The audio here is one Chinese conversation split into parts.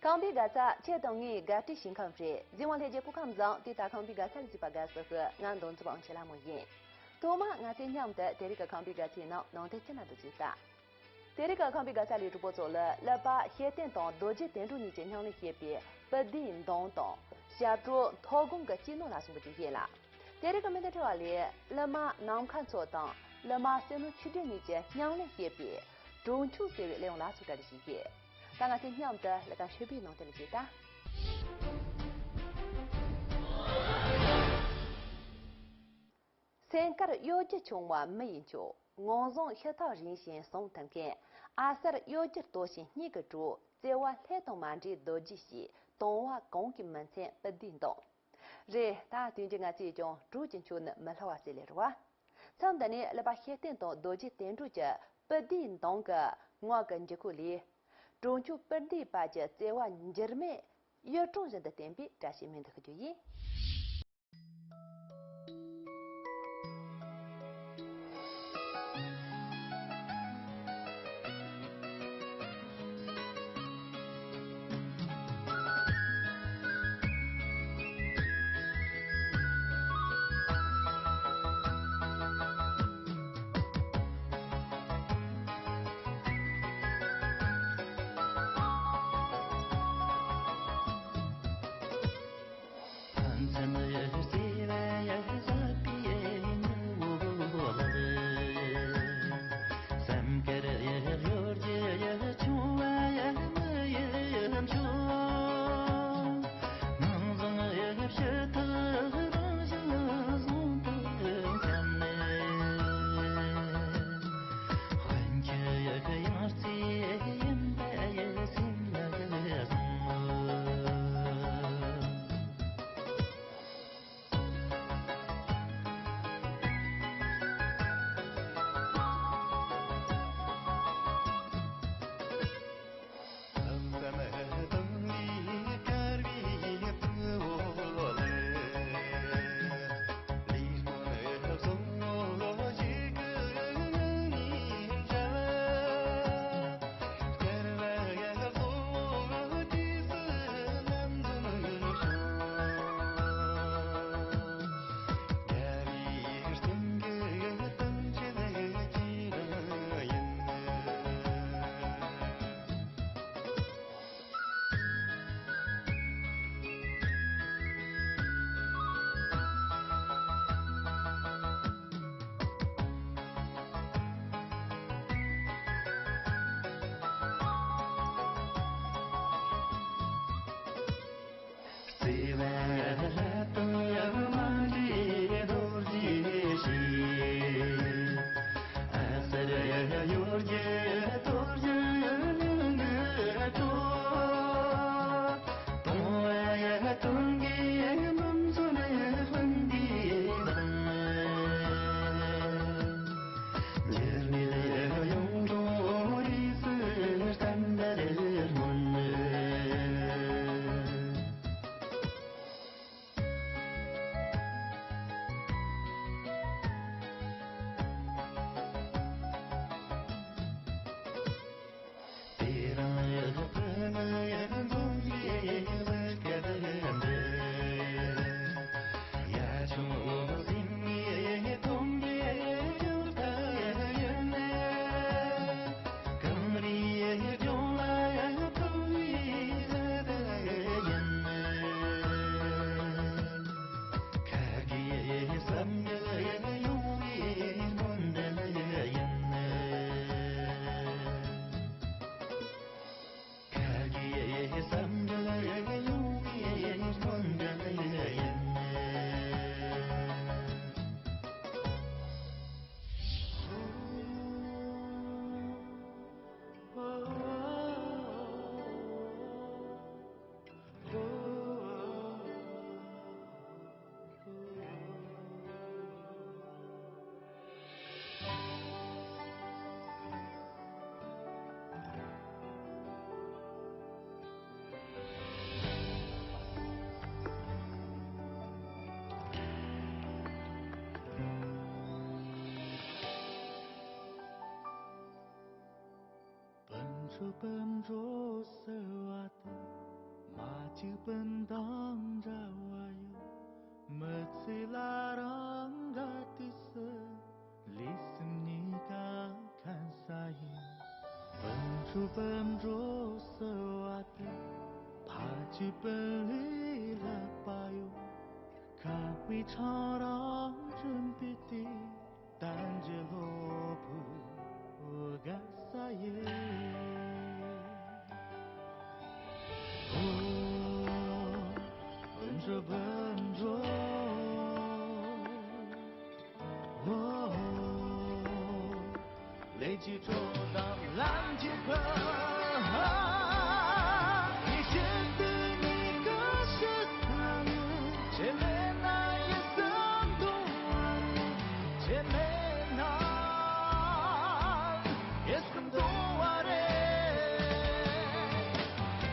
康比嘎扎切东尼嘎提新康菲，今晚来接顾康藏，对大康比嘎萨里吉巴嘎斯和安东之邦切拉莫耶。多嘛俺在娘的这里个康比嘎天脑，弄得真那都知道。这里个康比嘎萨里主播做了，来把黑电动多节电助你经常的黑别，不定动动，下周掏工个技能拉送不就业了。这里个没得这里，来嘛难看做当，来嘛才能去点你这娘的黑别，中秋节利用拉送这的些别。当俺在娘的那个水平弄得了几大。三个有节穷话没研究，我从黑桃人先送腾开，阿三有节多些你个住，在我太多满这多这些，动画公给门前不叮咚。这大对这个这种住进去呢，没好话这里是吧？上等呢，来把黑电动多节电住着不叮咚个，我跟着过来。中秋本地把这在我日妹有众人的点比，这些面的可就业。Banjo banjo sewati Maju bentang jawayo Metsilarang gatisa Listen nika kan saya Benju benjo sewati Paju beli lepayo Kawi charang jempiti Tanjelobu Uga saya Benjo benjo累积中到蓝天河你显得你个是他们前面那也曾多前面那也曾多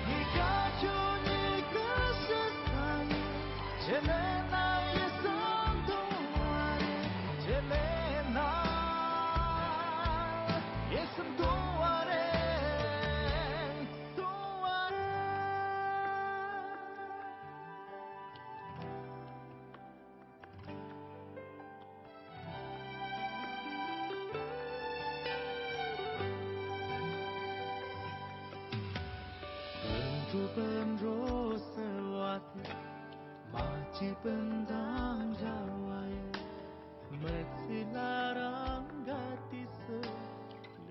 你感觉你个是他们前面那也曾多前面那Benjo sewati Maji bentang jawaya Metsilarang gatisa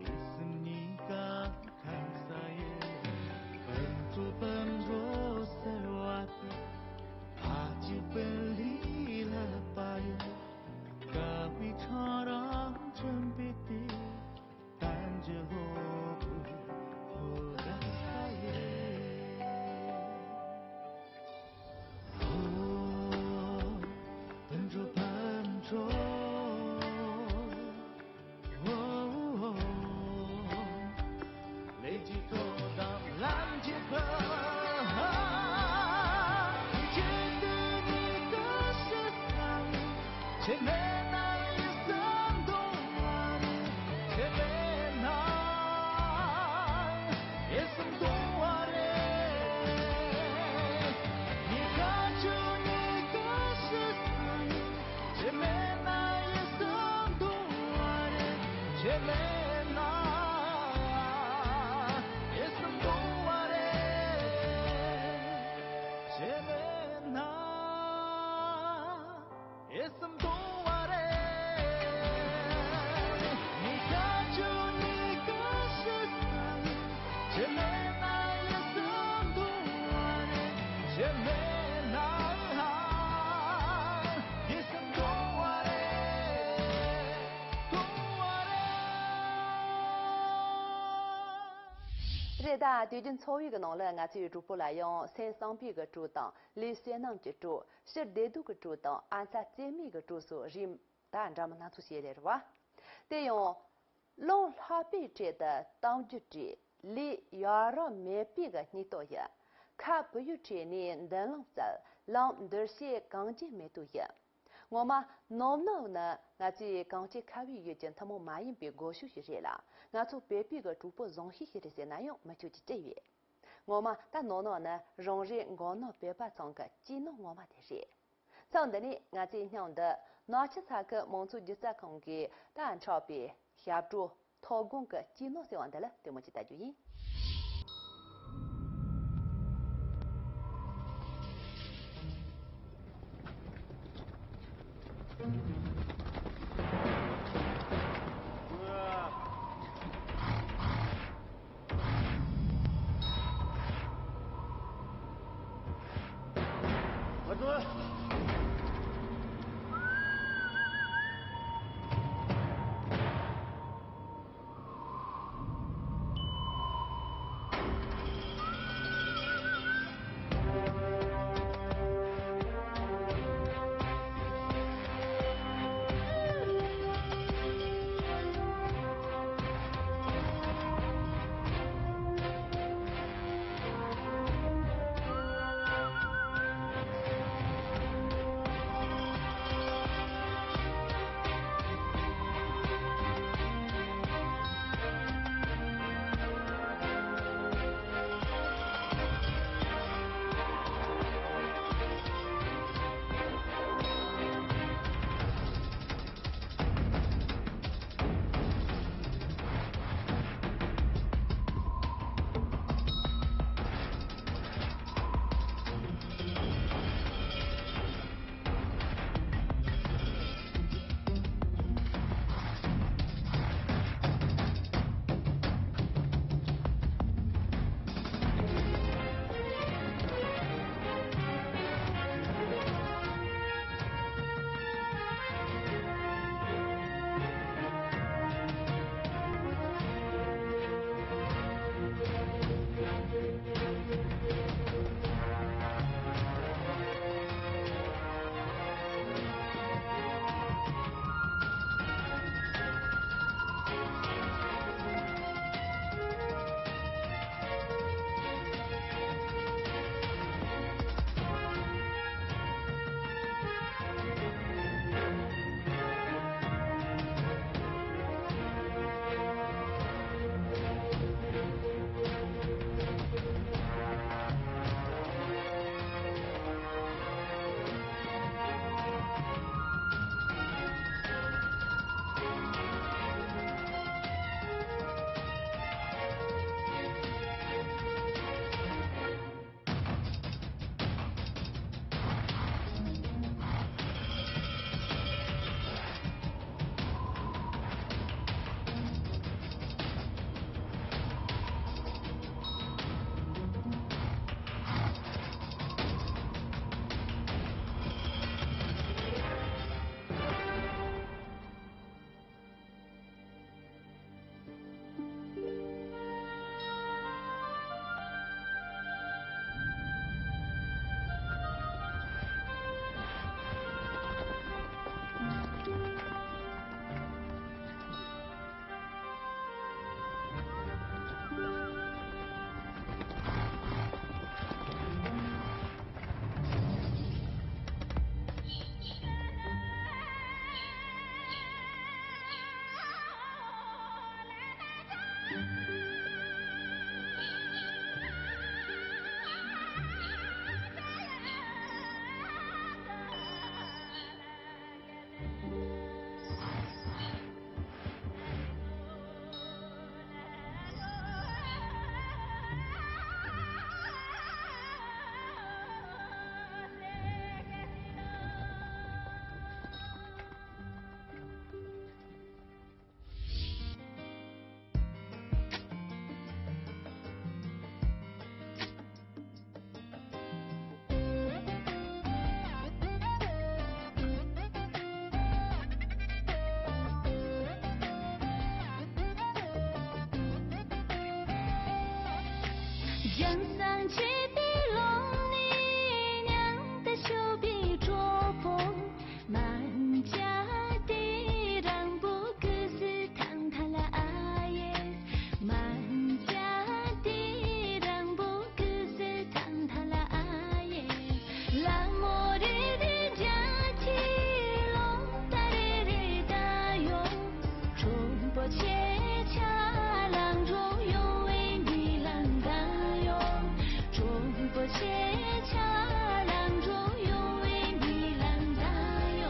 Listen nikahkan saya Benjo sewati Maji beli lepayo Kawi charang jempiti Tanjelobu Udah saya Benjo benjo累积多到蓝天河你觉得你的是他前面那也曾多前面那也曾多你看着你的是他前面那也曾多前面那也曾多前面那也曾多你看着你的是他前面那也曾多前面那也曾多热带对阵草原的农人，俺就主播来用山上边的主档，离山南之主，是热度的主档，按照精密的主数，人当然咱们拿出些来是吧？得用龙哈贝这的当局者，离亚热梅边的你多些，看不有这呢，能冷走，让这些钢筋没多些。我们农农呢，俺就刚才开会遇见他们马英别过休息日了，俺从北边个主播容许些的些内容，没就这月。我们但农农呢，容忍我那别把唱个激怒我们的事。从这里，俺就想的拿起啥个蒙住就在空给单超别协助讨工个激怒这样的了，对么去大注意。我说江上去比龙你娘的手比捉破，满家的人不可是堂堂了阿爷，满家的人不可是堂堂了阿爷，拉莫的家庭龙大的大哟，中国切恰郎中有为你郎大哟，中国切恰郎中有为你郎大哟。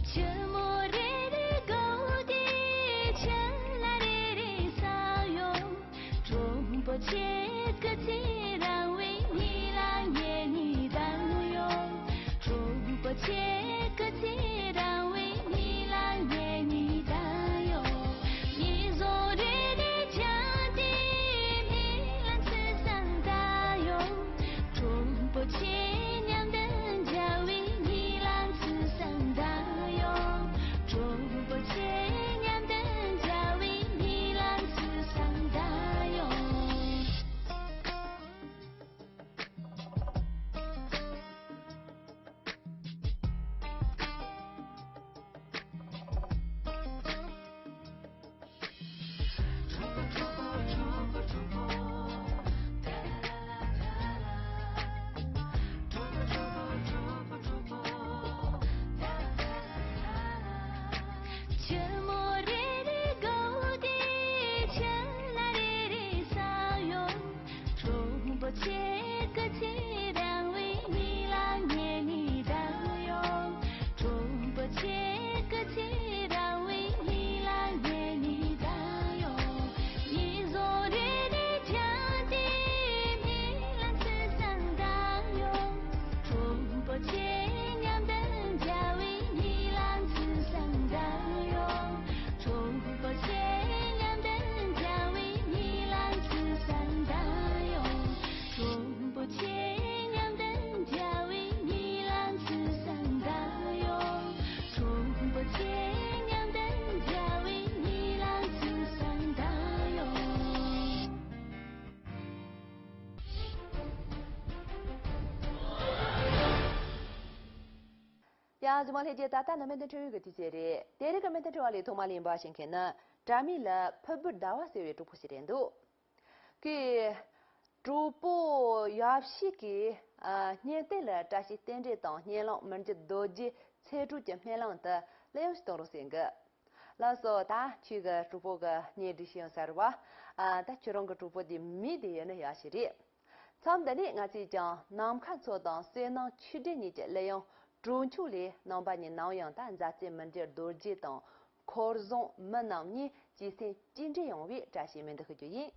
切莫的狗的，切来的撒哟，中国切个切让为你郎爷你当哟，中国切个切让为你郎爷你当哟，你做的家的你郎吃上大哟，中国切娘的家为你郎吃上大哟，中国切娘的家为你郎吃上大哟。切莫的狗的，切来的撒哟，中国切个切两为你郎爷你当哟，中国切个切两为你郎爷你当哟，你做的家的你郎吃上当哟，中国切娘的家为你郎吃上当哟，中国切娘的家为你郎吃上当哟，中国切娘的家为你郎吃上当哟，中国切娘的家为你郎吃上当哟。呀，怎么来接大大那边的这个地界的，第二个面的这里同马林巴先看呢，咱们了拍不到啊，谁主不是人都，给主播要是给年代了，这是等着当年了，我们就多接财主见面了的，来是多少钱个？老说他去个主播个年的想啥吧？他去让个主播的米的人要是的，咱们的呢，我就讲南看做当虽然去的你这来用。中秋里，能把你那样单在这门的多接当，考中没能你，即使经济用为这些面的很注意。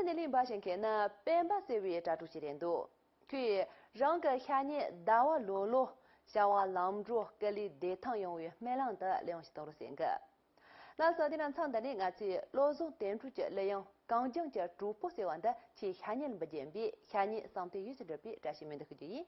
的那领把先看呢，本把社会抓住些点多，佢让个下年大话罗罗，小话拦住，格里得汤用于买两的两十多了三个。那时候的那唱的呢，我去罗总点出去利用刚讲这主播写完的，去下年不见比，下年上对有些这比，这些没得可注意。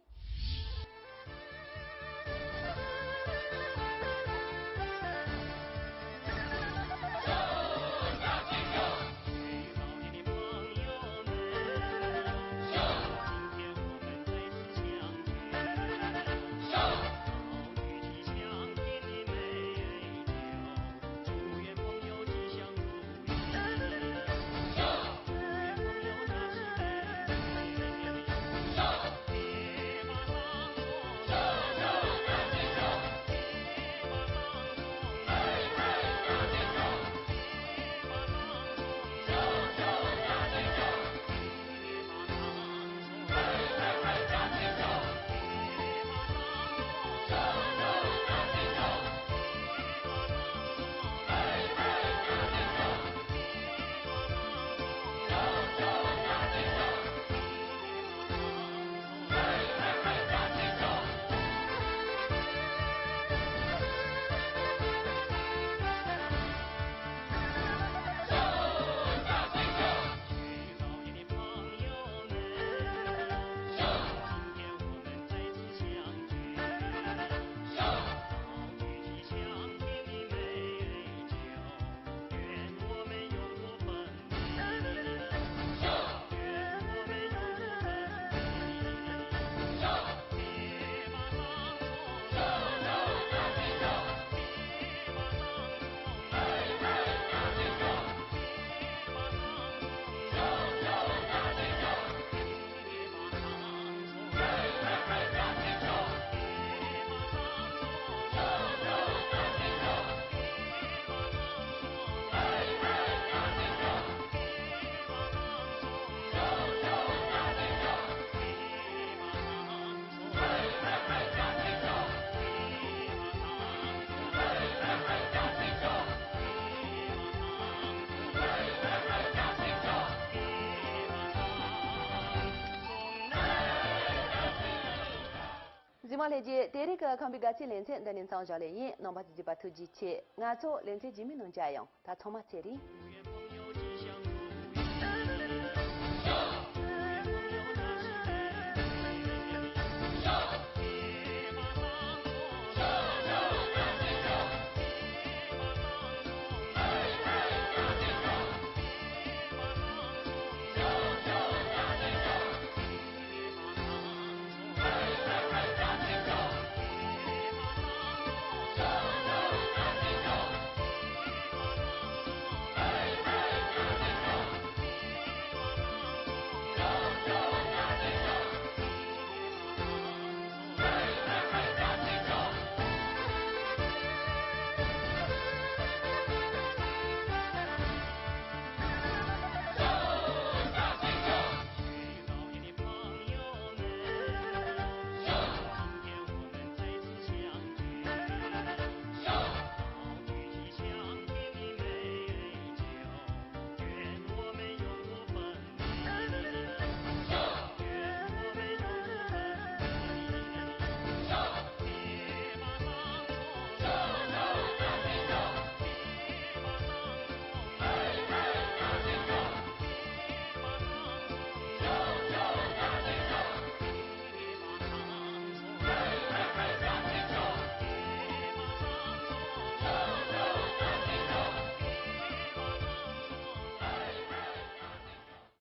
今晚来接第一个康比嘎起连线的年长教练员，能把自己把头记起，俺做连线几名能加用，他充满潜力。